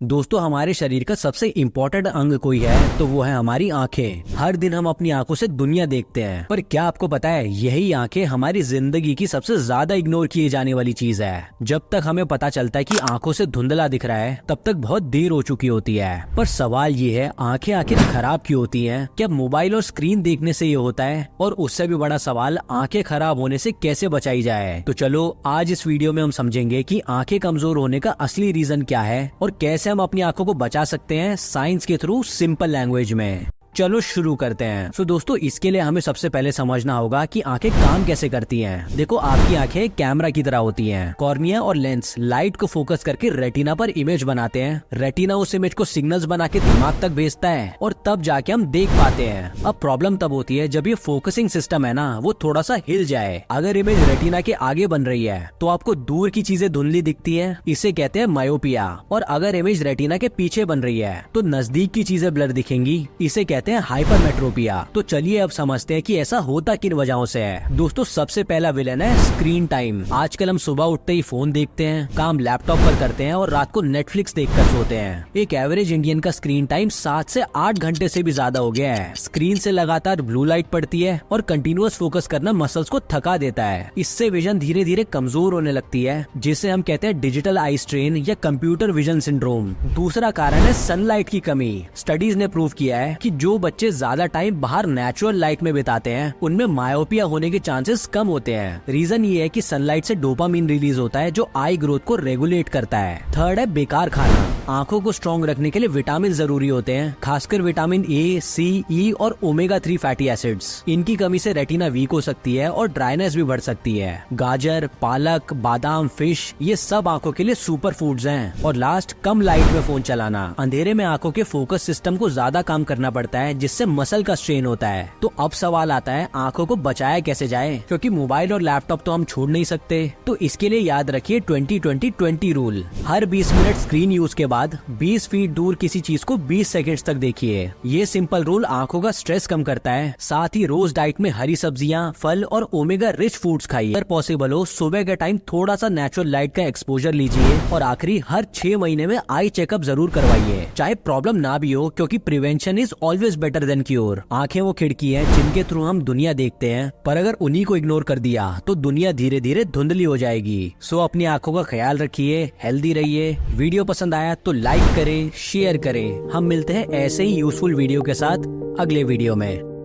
दोस्तों, हमारे शरीर का सबसे इम्पोर्टेंट अंग कोई है तो वो है हमारी आंखें। हर दिन हम अपनी आंखों से दुनिया देखते हैं, पर क्या आपको पता है यही आंखें हमारी जिंदगी की सबसे ज्यादा इग्नोर किए जाने वाली चीज है। जब तक हमें पता चलता है कि आंखों से धुंधला दिख रहा है तब तक बहुत देर हो चुकी होती है। पर सवाल ये है, आंखें आखिर खराब क्यों होती हैं? क्या मोबाइल और स्क्रीन देखने से ये होता है? और उससे भी बड़ा सवाल, आंखें खराब होने से कैसे बचाई जाए? तो चलो आज इस वीडियो में हम समझेंगे कि आंखें कमजोर होने का असली रीजन क्या है और कैसे हम अपनी आंखों को बचा सकते हैं साइंस के थ्रू, सिंपल लैंग्वेज में। चलो शुरू करते हैं। तो दोस्तों, इसके लिए हमें सबसे पहले समझना होगा कि आंखें काम कैसे करती हैं। देखो, आपकी आंखें कैमरा की तरह होती हैं। कॉर्निया और लेंस लाइट को फोकस करके रेटिना पर इमेज बनाते हैं। रेटिना उस इमेज को सिग्नल्स बना के दिमाग तक भेजता है और तब जाके हम देख पाते हैं। अब प्रॉब्लम तब होती है जब ये फोकसिंग सिस्टम है ना, वो थोड़ा सा हिल जाए। अगर इमेज रेटिना के आगे बन रही है तो आपको दूर की चीजें धुंधली दिखती है, इसे कहते हैं मायोपिया। और अगर इमेज रेटिना के पीछे बन रही है तो नजदीक की चीजें ब्लर दिखेंगी, इसे कहते हैं हाइपरमेट्रोपिया। तो चलिए अब समझते हैं कि ऐसा होता किन वजहों से है। दोस्तों, सबसे पहला विलेन है स्क्रीन टाइम। आजकल हम सुबह उठते ही फोन देखते हैं, काम लैपटॉप पर करते हैं और रात को नेटफ्लिक्स देखकर सोते हैं। एक एवरेज इंडियन का स्क्रीन टाइम 7 से 8 घंटे से भी ज्यादा हो गया है। स्क्रीन से लगातार ब्लू लाइट पड़ती है और कंटिन्यूअस फोकस करना मसल्स को थका देता है। इससे विजन धीरे धीरे कमजोर होने लगती है, जिसे हम कहते हैं डिजिटल आई स्ट्रेन या कंप्यूटर विजन सिंड्रोम। दूसरा कारण है सनलाइट की कमी। स्टडीज ने प्रूव किया है कि जो बच्चे ज्यादा टाइम बाहर नेचुरल लाइट में बिताते हैं उनमें मायोपिया होने के चांसेस कम होते हैं। रीजन ये है कि सनलाइट से डोपामिन रिलीज होता है जो आई ग्रोथ को रेगुलेट करता है। थर्ड है बेकार खाना। आंखों को स्ट्रॉन्ग रखने के लिए विटामिन जरूरी होते हैं, खासकर विटामिन ए, सी, ई और ओमेगा 3 फैटी एसिड्स। इनकी कमी से रेटिना वीक हो सकती है और ड्राइनेस भी बढ़ सकती है। गाजर, पालक, बादाम, फिश, ये सब आंखों के लिए सुपर फूड्स हैं। और लास्ट, कम लाइट में फोन चलाना। अंधेरे में आंखों के फोकस सिस्टम को ज्यादा काम करना पड़ता है, जिससे मसल का स्ट्रेन होता है। तो अब सवाल आता है, आंखों को बचाया कैसे जाए? क्योंकि मोबाइल और लैपटॉप तो हम छोड़ नहीं सकते। तो इसके लिए याद रखिए 20-20-20 रूल। हर 20 मिनट स्क्रीन यूज के बाद 20 फीट दूर किसी चीज को 20 सेकंड्स तक देखिए। ये सिंपल रूल आंखों का स्ट्रेस कम करता है। साथ ही रोज डाइट में हरी सब्जियां, फल और ओमेगा रिच फूड्स खाइए। अगर पॉसिबल हो सुबह के टाइम थोड़ा सा नेचुरल लाइट का एक्सपोजर लीजिए। और आखिरी, हर 6 महीने में आई चेकअप जरूर करवाइए, चाहे प्रॉब्लम ना भी हो, क्योंकि prevention is always better than cure. आंखें वो खिड़की है जिनके थ्रू हम दुनिया देखते हैं, पर अगर उन्हीं को इग्नोर कर दिया तो दुनिया धीरे धीरे धुंधली हो जाएगी। सो अपनी आंखों का ख्याल रखिए, हेल्दी रहिए। वीडियो पसंद आया तो लाइक करें, शेयर करें। हम मिलते हैं ऐसे ही यूजफुल वीडियो के साथ अगले वीडियो में।